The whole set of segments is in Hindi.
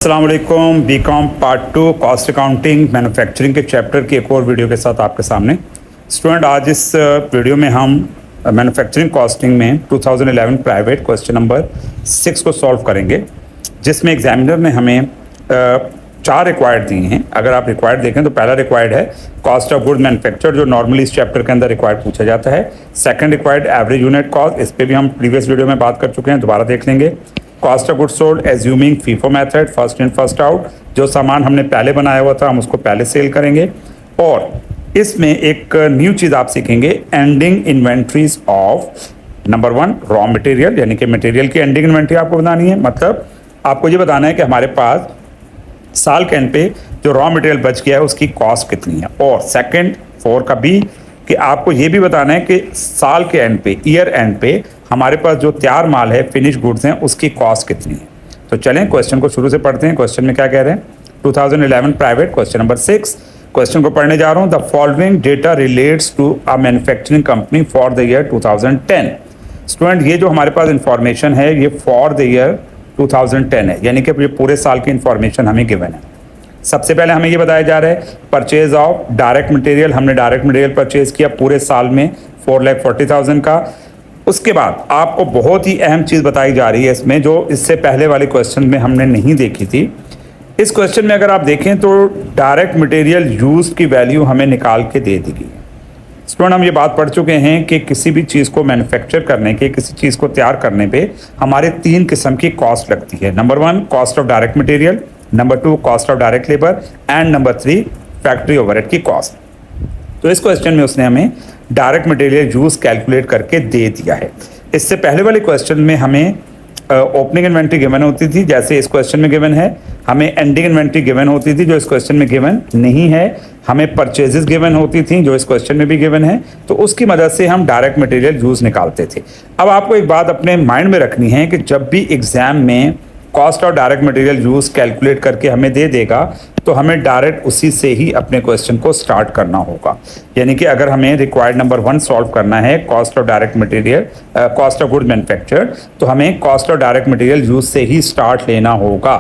अस्सलाम वालेकुम। BCom part 2 cost accounting manufacturing के चैप्टर की एक और वीडियो के साथ आपके सामने। स्टूडेंट, आज इस वीडियो में हम मैन्युफैक्चरिंग कॉस्टिंग में 2011 प्राइवेट क्वेश्चन नंबर 6 को सॉल्व करेंगे, जिसमें एग्जामिनर ने हमें 4 रिक्वायर्ड दिए हैं। अगर आप रिक्वायर्ड देखें तो पहला रिक्वायर्ड है कॉस्ट ऑफ गुड मैन्युफैक्चर, जो नॉर्मली इस चैप्टर के अंदर रिक्वायर्ड पूछा जाता है। Second required average unit cost, इस पर भी हम प्रीवियस वीडियो में बात कर चुके हैं, दोबारा देख लेंगे। Cost of good sold assuming FIFO method, first in first out, जो सामान हमने पहले बनाया हुआ था हम उसको पहले सेल करेंगे। और इसमें एक न्यू चीज़ आप सीखेंगे, ending inventories of number 1 raw material, यानी कि मटेरियल की एंडिंग इन्वेंट्री आपको बतानी है। मतलब आपको ये बताना है कि हमारे पास साल के एंड पे जो रॉ मटेरियल बच गया है उसकी कॉस्ट कितनी है। और सेकंड 4 का बी कि आपको ये भी बताना है कि साल के एंड पे, ईयर एंड पे हमारे पास जो तैयार माल है, फिनिश गुड्स हैं, उसकी कॉस्ट कितनी है। तो चलें क्वेश्चन को शुरू से पढ़ते हैं। क्वेश्चन में क्या कह रहे हैं, 2011 प्राइवेट क्वेश्चन नंबर 6। क्वेश्चन को पढ़ने जा रहा हूँ। The following data relates to a manufacturing company for the year 2010। Student, ये जो हमारे पास इंफॉर्मेशन है ये फॉर द ईयर 2010 है, यानी कि ये पूरे साल की इंफॉर्मेशन हमें गिवन है। सबसे पहले हमें ये बताया जा रहा है परचेज ऑफ डायरेक्ट मटेरियल, हमने डायरेक्ट मटेरियल परचेज किया पूरे साल में 4,40,000 का। उसके बाद आपको बहुत ही अहम चीज़ बताई जा रही है इसमें, जो इससे पहले वाले क्वेश्चन में हमने नहीं देखी थी। इस क्वेश्चन में अगर आप देखें तो डायरेक्ट मटेरियल यूज की वैल्यू हमें निकाल के दे दी गई है। स्टूडेंट, हम ये बात पढ़ चुके हैं कि किसी भी चीज़ को मैन्युफैक्चर करने के, किसी चीज़ को तैयार करने पे हमारे 3 किस्म की कॉस्ट लगती है। Number 1 cost of direct material, number 2 cost of direct labour and number 3 factory overhead की कॉस्ट। तो इस क्वेश्चन में उसने हमें डायरेक्ट मटेरियल यूज कैलकुलेट करके दे दिया है। इससे पहले वाले क्वेश्चन में हमें ओपनिंग इन्वेंट्री गिवन होती थी, जैसे इस क्वेश्चन में गिवन है। हमें एंडिंग इन्वेंट्री गिवन होती थी, जो इस क्वेश्चन में गिवन नहीं है। हमें परचेजेस गिवन होती थी, जो इस क्वेश्चन में भी गिवन है। तो उसकी मदद से हम डायरेक्ट मटेरियल यूज निकालते थे। अब आपको एक बात अपने माइंड में रखनी है कि जब भी एग्जाम में cost of direct material use calculate करके हमें दे देगा तो हमें डायरेक्ट उसी से ही अपने क्वेश्चन को स्टार्ट करना होगा। यानी कि अगर हमें रिक्वायर्ड नंबर 1 सॉल्व करना है cost of direct material, cost of good manufactured, तो हमें cost of direct material use से ही स्टार्ट लेना होगा,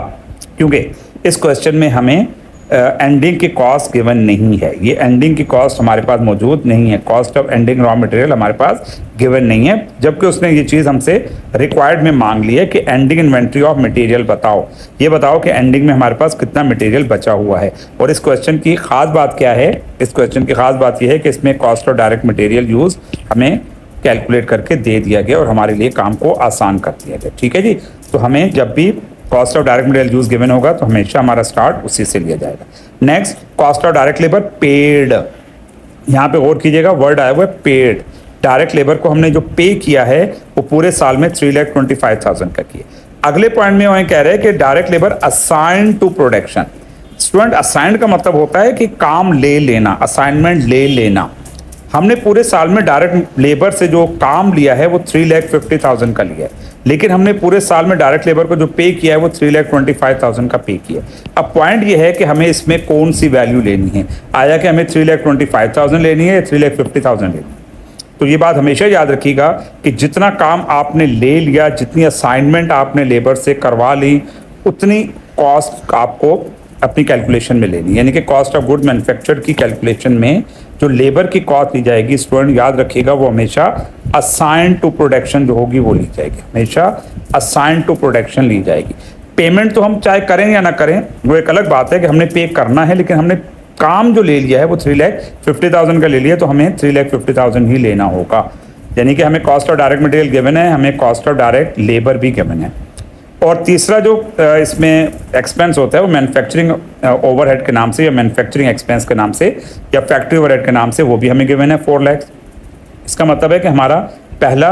क्योंकि इस क्वेश्चन में हमें एंडिंग की कॉस्ट गिवन नहीं है। ये एंडिंग की कॉस्ट हमारे पास मौजूद नहीं है, cost of ending raw material हमारे पास गिवन नहीं है। जबकि उसने ये चीज़ हमसे रिक्वायर्ड में मांग ली है कि एंडिंग इन्वेंट्री ऑफ मटेरियल बताओ, ये बताओ कि एंडिंग में हमारे पास कितना मटेरियल बचा हुआ है। और इस क्वेश्चन की खास बात क्या है, इस क्वेश्चन की खास बात यह है कि इसमें cost of direct material use हमें कैलकुलेट करके दे दिया गया और हमारे लिए काम को आसान कर दिया गया। ठीक है जी। तो हमें जब भी cost of direct material use given होगा तो हमेशा हमारा स्टार्ट उसी से लिया जाएगा। Next, cost of direct labour paid. यहाँ पे गौर कीजिएगा, वर्ड आया हुआ है पेड। डायरेक्ट लेबर को हमने जो पे किया है वो पूरे साल में 3,25,000 का किया। अगले पॉइंट में वह कह रहे हैं कि direct labour assigned to production. Student, assigned का मतलब होता है कि काम ले लेना, असाइनमेंट ले लेना। हमने पूरे साल में डायरेक्ट लेबर से जो काम लिया है वो 3,50,000 का लिया है, लेकिन हमने पूरे साल में डायरेक्ट लेबर को जो पे किया है वो 3,25,000 का पे किया। अब पॉइंट ये है कि हमें इसमें कौन सी वैल्यू लेनी है, आया कि हमें 3,25,000 लेनी है या 3,50,000 लेनी है। तो ये बात हमेशा याद रखिएगा कि जितना काम आपने ले लिया, जितनी असाइनमेंट आपने लेबर से करवा ली, उतनी कॉस्ट आपको अपनी कैलकुलेशन में लेनी। यानी कि कॉस्ट ऑफ गुड मैन्युफैक्चर्ड की कैलकुलेशन में जो लेबर की कॉस्ट ली जाएगी, स्टूडेंट याद रखिएगा, वो हमेशा असाइन टू प्रोडक्शन जो होगी वो ली जाएगी, हमेशा असाइन टू प्रोडक्शन ली जाएगी। पेमेंट तो हम चाहे करें या ना करें वो एक अलग बात है कि हमने पे करना है, लेकिन हमने काम जो ले लिया है वो 3,50,000 का ले लिया, तो हमें 3,50,000 ही लेना होगा। यानी कि हमें cost of direct material given है, हमें कॉस्ट ऑफ डायरेक्ट लेबर भी गिवन है। और तीसरा जो इसमें एक्सपेंस होता है वो मैन्युफैक्चरिंग ओवरहेड के नाम से या मैन्युफैक्चरिंग एक्सपेंस के नाम से या फैक्ट्री ओवरहेड के नाम से, वो भी हमें गिवन है 4 लाख। इसका मतलब है कि हमारा पहला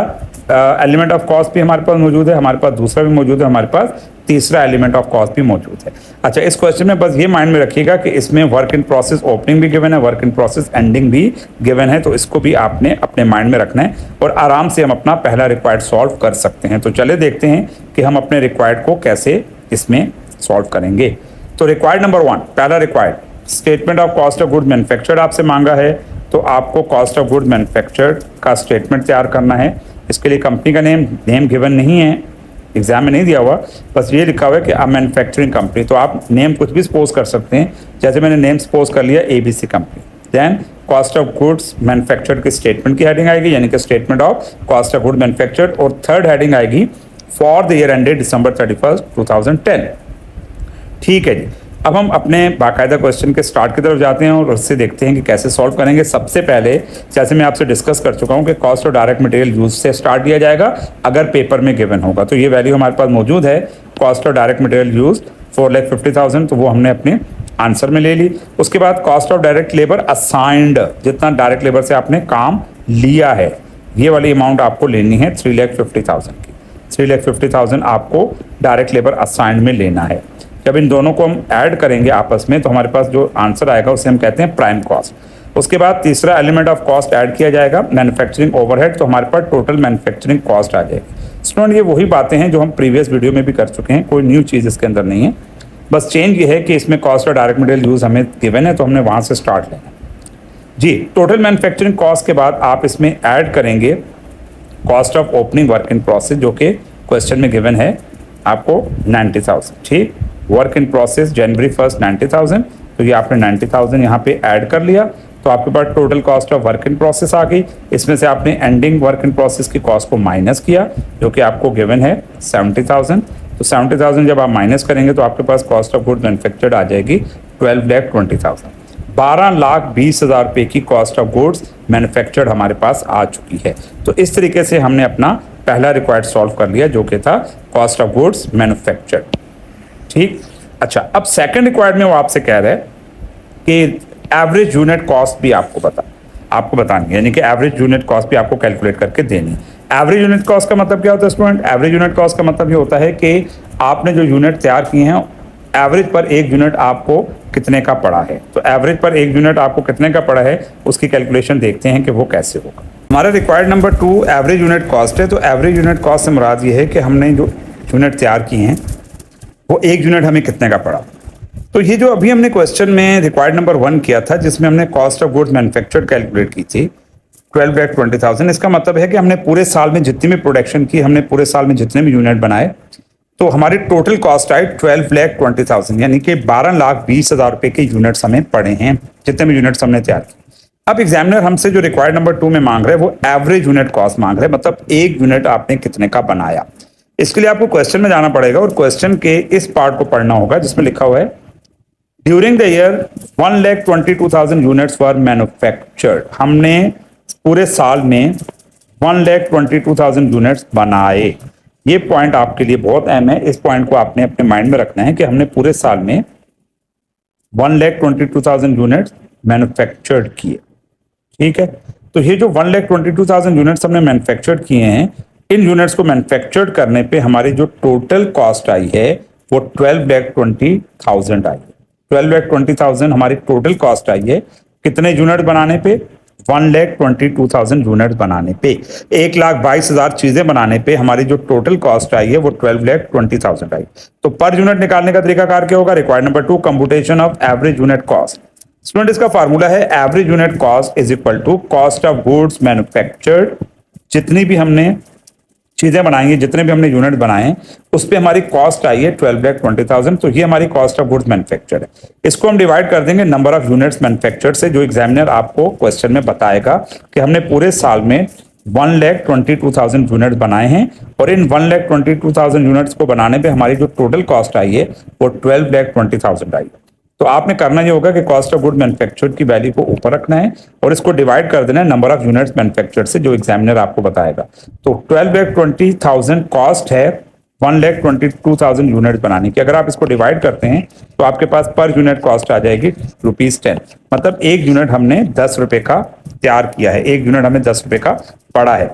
एलिमेंट ऑफ कॉस्ट भी हमारे पास मौजूद है, हमारे पास दूसरा भी मौजूद है, हमारे पास तीसरा एलिमेंट ऑफ कॉस्ट भी मौजूद है। अच्छा, इस क्वेश्चन में बस ये माइंड में रखिएगा कि इसमें वर्क इन प्रोसेस ओपनिंग भी गिवन है, वर्क इन प्रोसेस एंडिंग भी गिवन है, तो इसको भी आपने अपने माइंड में रखना है और आराम से हम अपना पहला रिक्वायर्ड सॉल्व कर सकते हैं। तो चले देखते हैं कि हम अपने रिक्वायर्ड को कैसे इसमें सॉल्व करेंगे। तो रिक्वायर्ड नंबर 1, पहला required statement of cost of good manufactured आपसे मांगा है, तो आपको कॉस्ट ऑफ गुड मैन्युफैक्चर्ड का स्टेटमेंट तैयार करना है। इसके लिए कंपनी का नेम गिवन नहीं है, एग्जाम में नहीं दिया हुआ, बस ये लिखा हुआ है कि अ मैन्युफैक्चरिंग कंपनी, तो आप नेम कुछ भी सपोज कर सकते हैं, जैसे मैंने नेम सपोज कर लिया ABC company. Then cost of goods manufactured की स्टेटमेंट की हेडिंग आएगी, यानी कि statement of cost of good manufactured, और थर्ड हेडिंग आएगी for the year ended December 31, 2010। ठीक है जी, अब हम अपने बाकायदा क्वेश्चन के स्टार्ट की तरफ जाते हैं और उससे देखते हैं कि कैसे सॉल्व करेंगे। सबसे पहले जैसे मैं आपसे डिस्कस कर चुका हूं कि cost of direct material use से स्टार्ट किया जाएगा अगर पेपर में गिवन होगा, तो ये वैल्यू हमारे पास मौजूद है। Cost of direct material use 4,50,000, तो वो हमने अपने आंसर में ले ली। उसके बाद cost of direct labour assigned, जितना डायरेक्ट लेबर से आपने काम लिया है, ये वाली अमाउंट आपको लेनी है 3,50,000 की। 3,50,000 आपको डायरेक्ट लेबर असाइंड में लेना है। जब इन दोनों को हम ऐड करेंगे आपस में, तो हमारे पास जो आंसर आएगा उसे हम कहते हैं प्राइम कॉस्ट। उसके बाद तीसरा एलिमेंट ऑफ कॉस्ट ऐड किया जाएगा मैन्युफैक्चरिंग ओवरहेड, तो हमारे पास टोटल मैन्युफैक्चरिंग कॉस्ट आ जाएगी। स्टूडेंट, ये वही बातें हैं जो हम प्रीवियस वीडियो में भी कर चुके हैं, कोई न्यू चीज़ इसके अंदर नहीं है। बस चेंज ये है कि इसमें cost of direct material use हमें गिवन है, तो हमने वहाँ से स्टार्ट लेना जी। टोटल मैन्युफैक्चरिंग कॉस्ट के बाद आप इसमें ऐड करेंगे cost of opening work in process, जो कि क्वेश्चन में गिवन है आपको 90,000। ठीक, वर्क इन प्रोसेस January 1 90,000, तो ये आपने 90,000 यहाँ पे ऐड कर लिया, तो आपके पास total cost of work in process आ गई। इसमें से आपने एंडिंग वर्क इन प्रोसेस की कॉस्ट को माइनस किया, जो कि आपको गिवन है 70,000। तो 70,000 जब आप माइनस करेंगे तो आपके पास कॉस्ट ऑफ गुड मैन्युफैक्चर्ड आ जाएगी 12,20,000। 12,20,000 रुपये की कॉस्ट ऑफ गुड्स मैन्युफैक्चर्ड हमारे पास आ चुकी है। तो इस तरीके से हमने अपना पहला रिक्वायर्ड सॉल्व कर लिया, जो कि था कॉस्ट ऑफ गुड्स मैन्युफैक्चर्ड। ठीक, अच्छा, अब सेकंड रिक्वायर्ड में वो आपसे कह रहे हैं कि एवरेज यूनिट कॉस्ट भी आपको बतानी है, यानी कि एवरेज यूनिट कॉस्ट भी आपको कैलकुलेट करके देनी है। एवरेज यूनिट कॉस्ट का मतलब क्या होता है स्टूडेंट? एवरेज यूनिट कॉस्ट का मतलब ये होता है कि आपने जो यूनिट तैयार किए हैं, एवरेज पर एक यूनिट आपको कितने का पड़ा है। तो एवरेज पर एक यूनिट आपको कितने का पड़ा है, उसकी कैलकुलेशन देखते हैं कि वो कैसे होगा। हमारा required number 2 average unit cost है। तो एवरेज यूनिट कॉस्ट से मुराद ये है कि हमने जो यूनिट तैयार किए हैं वो एक यूनिट हमें कितने का पड़ा। तो ये जो अभी हमने क्वेश्चन में रिक्वायर्ड नंबर 1 किया था, जिसमें हमने cost of goods manufactured calculate की थी 12,20,000, इसका मतलब है कि हमने पूरे साल में जितनी भी प्रोडक्शन की, हमने पूरे साल में जितने भी यूनिट बनाए, तो हमारी टोटल कॉस्ट आई 12,20,000, यानी कि 12,20,000 रुपये के यूनिट्स हमें पड़े हैं, जितने भी यूनिट्स हमने तैयार किए। अब एग्जामिनर हमसे जो रिक्वायर्ड नंबर 2 में मांग रहे हैं वो एवरेज यूनिट कॉस्ट मांग रहे हैं, मतलब एक यूनिट आपने कितने का बनाया। इसके लिए आपको क्वेश्चन में जाना पड़ेगा और क्वेश्चन के इस पार्ट को पढ़ना होगा जिसमें लिखा हुआ है during the year 1,22,000 units were manufactured. हमने पूरे साल में 1,22,000 यूनिट्स बनाए। ये पॉइंट आपके लिए बहुत अहम है, इस पॉइंट को आपने अपने माइंड में रखना है कि हमने पूरे साल में 1,22,000 यूनिट्स मैन्युफैक्चर्ड किए। ठीक है, तो ये जो 1,22,000 यूनिट्स हमने मैन्युफैक्चर्ड किए हैं, इन यूनिट्स को मैन्युफैक्चर्ड करने पे हमारी जो टोटल कॉस्ट आई है वो 12,20,000 आई है। 12,20,000 हमारी टोटल कॉस्ट आई है कितने यूनिट बनाने पे? 1,22,000 यूनिट बनाने पे। 1,22,000 चीजें बनाने पे हमारी जो टोटल कॉस्ट आई है वो 12,20,000 आई। तो पर यूनिट निकालने का तरीकाकार क्या होगा? Required number 2 computation of average unit cost. Student, इसका फार्मूला है average unit cost is equal to cost of goods manufactured. जितनी भी हमने चीजें बनाएंगे, जितने भी हमने यूनिट बनाए, उस पर हमारी कॉस्ट आई है 12,20,000, तो ये हमारी कॉस्ट ऑफ गुड्स मैन्युफैक्चर्ड है। इसको हम डिवाइड कर देंगे नंबर ऑफ यूनिट्स मैन्युफैक्चर्ड से, जो एग्जामिनर आपको क्वेश्चन में बताएगा कि हमने पूरे साल में 1,22,000 यूनिट्स बनाए हैं और इन 1,22,000 यूनिट्स को बनाने पे हमारी जो टोटल कॉस्ट आई है वो 12,20,000 आई। तो आपने करना ये होगा कि कॉस्ट ऑफ गुड मैन्युफैक्चर्ड की वैल्यू को ऊपर रखना है और इसको डिवाइड कर देना है नंबर ऑफ यूनिट्स मैन्युफैक्चर्ड से, जो एग्जामिनर आपको बताएगा। तो 12,20,000 कॉस्ट है 1,22,000 यूनिट्स बनाने की। अगर आप इसको डिवाइड करते हैं तो आपके पास पर यूनिट कॉस्ट आ जाएगी ₹10, मतलब एक यूनिट हमने 10 रुपए का तैयार किया है, एक यूनिट हमें 10 रुपए का पड़ा है।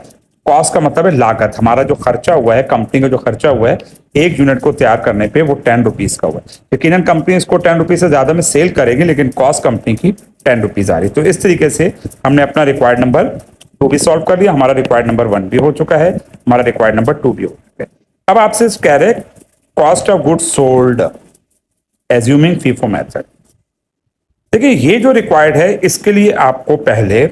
कॉस्ट का मतलब है लागत, हमारा जो खर्चा हुआ है, कंपनी का जो खर्चा हुआ है एक यूनिट को तैयार करने पे वो 10 रुपीज का हुआ है। यकीनन कंपनी इसको 10 रुपीज से ज्यादा में सेल करेगी, लेकिन कॉस्ट कंपनी की 10 रुपीज आ रही। तो इस तरीके से हमने अपना रिक्वायर्ड नंबर 2 भी सॉल्व कर लिया, हमारा रिक्वायर्ड नंबर 1 भी हो चुका है, हमारा रिक्वायर्ड नंबर 2 भी हो चुका है। अब आपसे कह रहे cost of goods sold assuming FIFO method. देखिए, ये जो रिक्वायर्ड है इसके लिए आपको पहले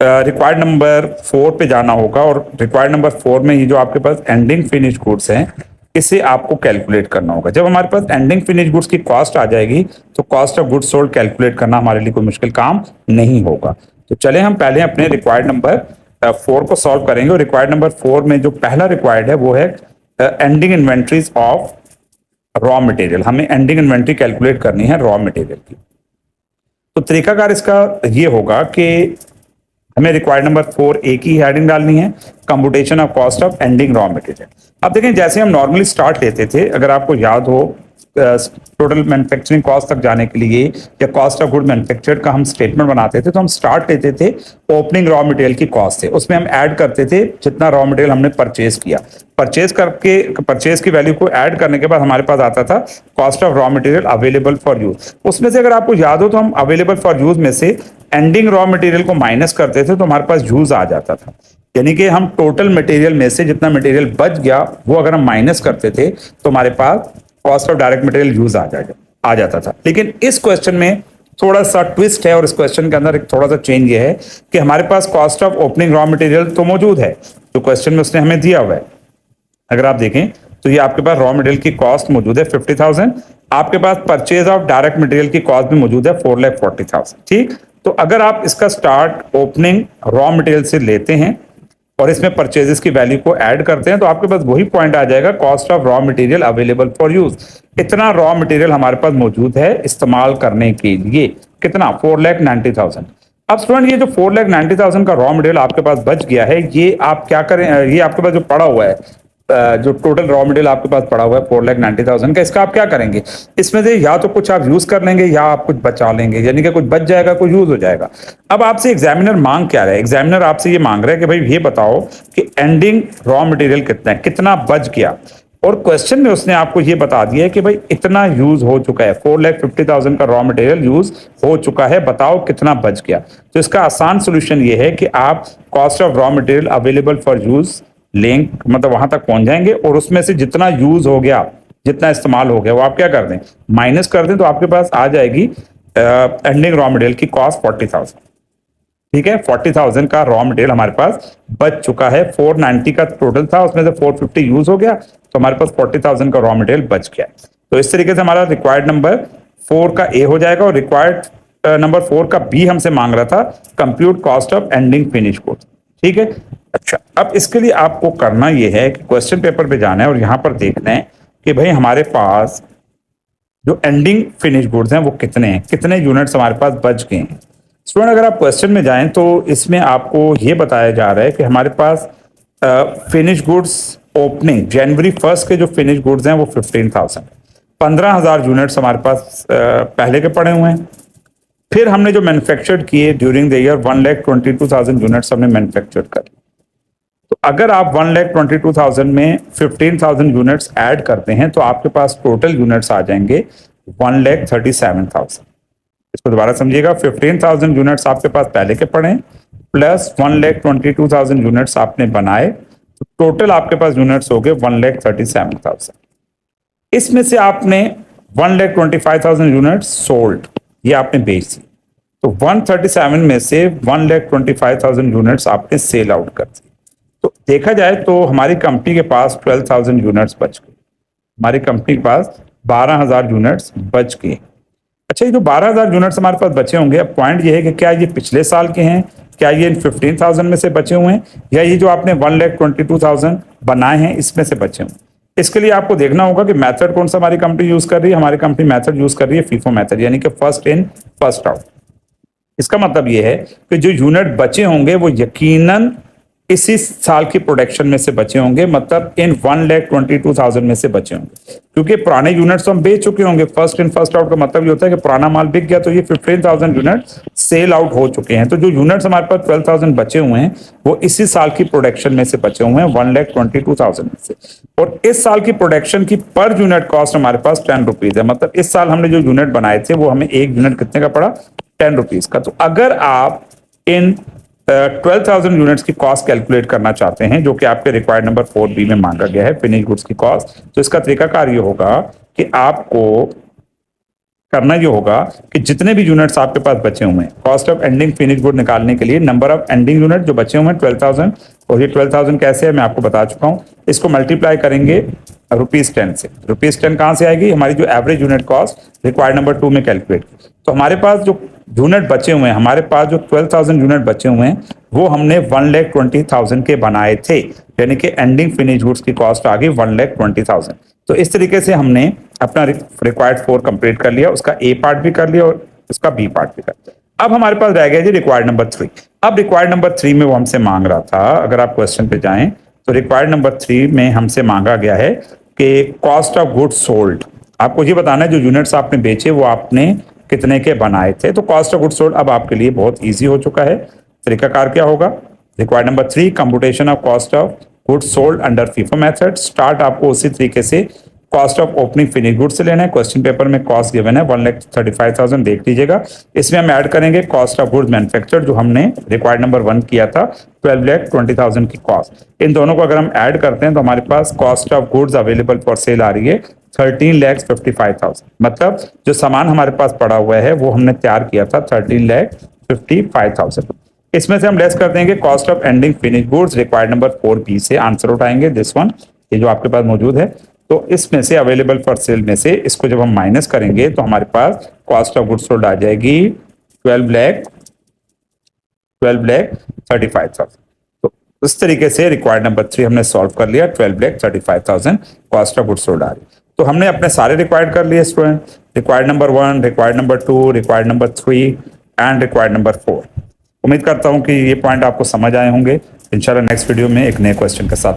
रिक्वायर्ड नंबर 4 पे जाना होगा और रिक्वायर्ड नंबर 4 में ये जो आपके पास एंडिंग फिनिश गुड्स हैं इसे आपको कैलकुलेट करना होगा। जब हमारे पास एंडिंग फिनिश गुड्स की कॉस्ट आ जाएगी तो cost of goods sold calculate करना हमारे लिए कोई मुश्किल काम नहीं होगा। तो चले हम पहले अपने रिक्वायर्ड नंबर 4 को सॉल्व करेंगे। और रिक्वायर्ड नंबर 4 में जो पहला रिक्वायर्ड है वो है ending inventories of raw material. हमें एंडिंग इन्वेंट्री कैलकुलेट करनी है रॉ मटेरियल की। तो तरीकाकार इसका ये होगा कि हमें रिक्वायर्ड नंबर 4 ए की हेडिंग डालनी है, computation of cost of ending raw material. अब देखें जैसे हम नॉर्मली स्टार्ट लेते थे, अगर आपको याद हो टोटल मैन्युफैक्चरिंग कॉस्ट तक जाने के लिए या कॉस्ट ऑफ गुड मैन्युफैक्चर्ड का हम स्टेटमेंट बनाते थे तो हम स्टार्ट लेते थे ओपनिंग रॉ मटेरियल की कॉस्ट से। उसमें हम ऐड करते थे जितना रॉ मटेरियल हमने परचेज किया, परचेज करके परचेज की वैल्यू को ऐड करने के बाद हमारे पास आता था cost of raw material available for use. उसमें से अगर आपको याद हो तो हम अवेलेबल फॉर यूज में से एंडिंग रॉ मटेरियल को माइनस करते थे तो हमारे पास यूज आ जाता था। यानी कि हम टोटल मटेरियल में से जितना मटेरियल बच गया वो अगर हम माइनस करते थे तो हमारे पास cost of direct material used आ जाता था। लेकिन इस क्वेश्चन में थोड़ा सा ट्विस्ट है और इस क्वेश्चन के अंदर एक थोड़ा सा चेंज ये है कि हमारे पास cost of opening raw material तो मौजूद है जो क्वेश्चन में उसने हमें दिया हुआ है। अगर आप देखें तो ये आपके पास रॉ मटेरियल की कॉस्ट मौजूद है 50,000, आपके पास परचेज ऑफ डायरेक्ट मटेरियल की कॉस्ट भी मौजूद है 4,40,000। ठीक, तो अगर आप इसका स्टार्ट ओपनिंग रॉ मटेरियल से लेते हैं और इसमें परचेजेस की वैल्यू को ऐड करते हैं तो आपके पास वही पॉइंट आ जाएगा cost of raw material available for use. इतना रॉ मटेरियल हमारे पास मौजूद है इस्तेमाल करने के लिए। कितना? 4,90,000। अब स्टूडेंट ये जो 4,90,000 का रॉ मटेरियल आपके पास बच गया है ये आप क्या करें, ये आपके पास जो पड़ा हुआ है जो टोटल रॉ मटेरियल आपके पास पड़ा हुआ है 4,90,000 का, इसका आप क्या करेंगे? इसमें से या तो कुछ आप यूज कर लेंगे या आप कुछ बचा लेंगे, यानी कि कुछ बच जाएगा कुछ यूज हो जाएगा। अब आपसे एग्जामिनर मांग क्या रहा है? एग्जामिनर आपसे ये मांग रहा है कि भाई ये बताओ कि एंडिंग रॉ मटेरियल कितना है, कितना बच गया। और क्वेश्चन में उसने आपको ये बता दिया है कि भाई इतना यूज हो चुका है, 4,50,000 का रॉ मटेरियल यूज हो चुका है, बताओ कितना बच गया। तो इसका आसान सोल्यूशन ये है कि आप cost of raw material available for use link मतलब वहां तक पहुंच जाएंगे और उसमें से जितना यूज हो गया जितना इस्तेमाल हो गया वो आप क्या कर दें, माइनस कर दें। तो आपके पास आ जाएगी एंडिंग रॉ मटेरियल की कॉस्ट 40,000। ठीक है, 40,000 का रॉ मटेरियल हमारे पास बच चुका है। 490 का टोटल था, उसमें से 450 यूज हो गया तो हमारे पास 40,000 का रॉ मटेरियल बच गया। तो इस तरीके से हमारा रिक्वायर्ड नंबर 4 का ए हो जाएगा और रिक्वायर्ड नंबर 4 का बी हमसे मांग रहा था compute cost of ending finish goods. ठीक है, अच्छा अब इसके लिए आपको करना यह है कि क्वेश्चन पेपर पे जाना है और यहां पर देखना है कि भाई हमारे पास जो एंडिंग फिनिश गुड्स हैं वो कितने हैं, कितने यूनिट्स हमारे पास बच गए हैं। स्टूडेंट अगर आप क्वेश्चन में जाएं तो इसमें आपको ये बताया जा रहा है कि हमारे पास फिनिश गुड्स ओपनिंग जनवरी 1 के जो फिनिश गुड्स हैं वो 15,000 यूनिट्स हमारे पास पहले के पड़े हुए हैं। फिर हमने जो मैन्युफैक्चर्ड किए ड्यूरिंग द ईयर 1,22,000 यूनिट्स हमने मैन्युफैक्चर्ड कर। तो अगर आप 1,22,000 में 15,000 यूनिट्स ऐड करते हैं तो आपके पास टोटल यूनिट्स आ जाएंगे 1,37,000। इसको दोबारा समझिएगा, 15,000 यूनिट्स आपके पास पहले के पड़े प्लस 1,22,000 यूनिट्स आपने बनाए तो टोटल आपके पास यूनिट्स हो गए 1,37,000। इसमें से आपने 1,25,000 यूनिट्स सोल्ड, ये आपने बेच दी। तो 137 में से 1,25,000 यूनिट्स आपने सेल आउट कर दी। तो देखा जाए तो हमारी कंपनी के पास 12,000 यूनिट्स बच गए, हमारी कंपनी के पास 12,000 यूनिट्स बच गए। अच्छा, ये जो 12,000 यूनिट्स हमारे पास बचे होंगे, अब पॉइंट ये है कि क्या ये पिछले साल के हैं, क्या ये इन 15,000 में से बचे हुए हैं या ये जो आपने 1,22,000 बनाए हैं इसमें से बचे हुए। इसके लिए आपको देखना होगा कि मेथड कौन सा हमारी कंपनी यूज कर रही है। हमारी कंपनी मेथड यूज कर रही है फीफो मेथड, यानी कि फर्स्ट इन फर्स्ट आउट। इसका मतलब ये है कि जो यूनिट बचे होंगे वो यकीनन इसी साल की प्रोडक्शन में से बचे होंगे, मतलब इन 1,22,000 में से बचे होंगे, क्योंकि पुराने यूनिट्स तो हम बेच चुके होंगे। फर्स्ट इन फर्स्ट आउट का मतलब ये होता है कि पुराना माल बिक गया तो ये 15,000 यूनिट सेल आउट हो चुके हैं। तो जो यूनिट्स हमारे पास 12,000 बचे हुए हैं वो इसी साल की प्रोडक्शन में से बचे हुए हैं 1,22,000 में से। और इस साल की प्रोडक्शन की पर यूनिट कॉस्ट हमारे पास 10 रुपीज है, मतलब इस साल हमने जो यूनिट बनाए थे वो हमें एक यूनिट कितने का पड़ा, 10 रुपीज का। तो अगर आप इन 12,000 यूनिट्स की कॉस्ट कैलकुलेट करना चाहते हैं जो कि आपके रिक्वायर्ड नंबर 4B में मांगा गया है फिनिश गुड्स की कॉस्ट, तो इसका तरीकाकार ये होगा कि आपको करना ये होगा कि जितने भी यूनिट्स आपके पास बचे हुए हैं, cost of ending finish good निकालने के लिए नंबर ऑफ एंडिंग यूनिट जो बचे हुए हैं 12,000, और ये 12,000 कैसे है मैं आपको बता चुका हूं। इसको मल्टीप्लाई करेंगे ₹10 से। ₹10 कहां से आएगी? हमारी जो average unit cost required number 2 में कैलकुलेट। तो हमारे पास जो यूनिट बचे हुए हैं, हमारे पास जो 12,000 यूनिट बचे हुए हैं वो हमने 1,20,000 के बनाए थे, यानी कि एंडिंग फिनिश गुड्स की कॉस्ट आ गई 1,20,000। तो इस तरीके से हमने अपना रिक्वायर्ड 4 कंप्लीट कर लिया, उसका ए पार्ट भी कर लिया और उसका बी पार्ट भी कर लिया। अब हमारे पास रह गया जी रिक्वायर्ड नंबर 3। अब रिक्वायर्ड नंबर 3 में वो हमसे मांग रहा था, अगर आप क्वेश्चन पे जाएं तो रिक्वायर्ड नंबर 3 में हमसे मांगा गया है कि कॉस्ट ऑफ गुड्स सोल्ड। आपको ये बताना है जो यूनिट्स आपने बेचे वो आपने कितने के बनाए थे। तो कॉस्ट ऑफ गुड्स सोल्ड अब आपके लिए बहुत ईजी हो चुका है। तरीकाकार क्या होगा? Required number 3 computation of cost of goods sold under FIFO method. Start आपको उसी तरीके से cost of opening finish goods से लेना है। क्वेश्चन पेपर में कॉस्ट गिवन है 1,35,000, देख लीजिएगा। इसमें हम ऐड करेंगे कॉस्ट ऑफ गुड्स मैन्युफैक्चर्ड जो हमने रिक्वायर्ड नंबर 1 किया था 12,20,000 की कॉस्ट। इन दोनों को अगर हम ऐड करते हैं तो हमारे पास cost of goods available for sale आ रही है 13,55,000। मतलब जो सामान हमारे पास पड़ा हुआ है वो हमने तैयार किया था 13,55,000। इसमें से हम लेस कर देंगे cost of ending finish goods required number 4B से आंसर उठाएंगे दिस वन, ये जो आपके पास मौजूद है। तो इसमें से अवेलेबल फॉर सेल में से इसको जब हम माइनस करेंगे तो हमारे पास कॉस्ट ऑफ गुड्स सोल्ड आ जाएगी 12,35,000। तो इस तरीके से रिक्वायर्ड नंबर 3 हमने सॉल्व कर लिया। 12,35,000 कॉस्ट ऑफ गुड्स सोल्ड आ रही। तो हमने अपने सारे रिक्वायर्ड कर लिए student, required number 1, required number 2, required number 3 and required number 4। उम्मीद करता हूं कि ये पॉइंट आपको समझ आए होंगे। इंशाल्लाह नेक्स्ट वीडियो में एक नए क्वेश्चन के साथ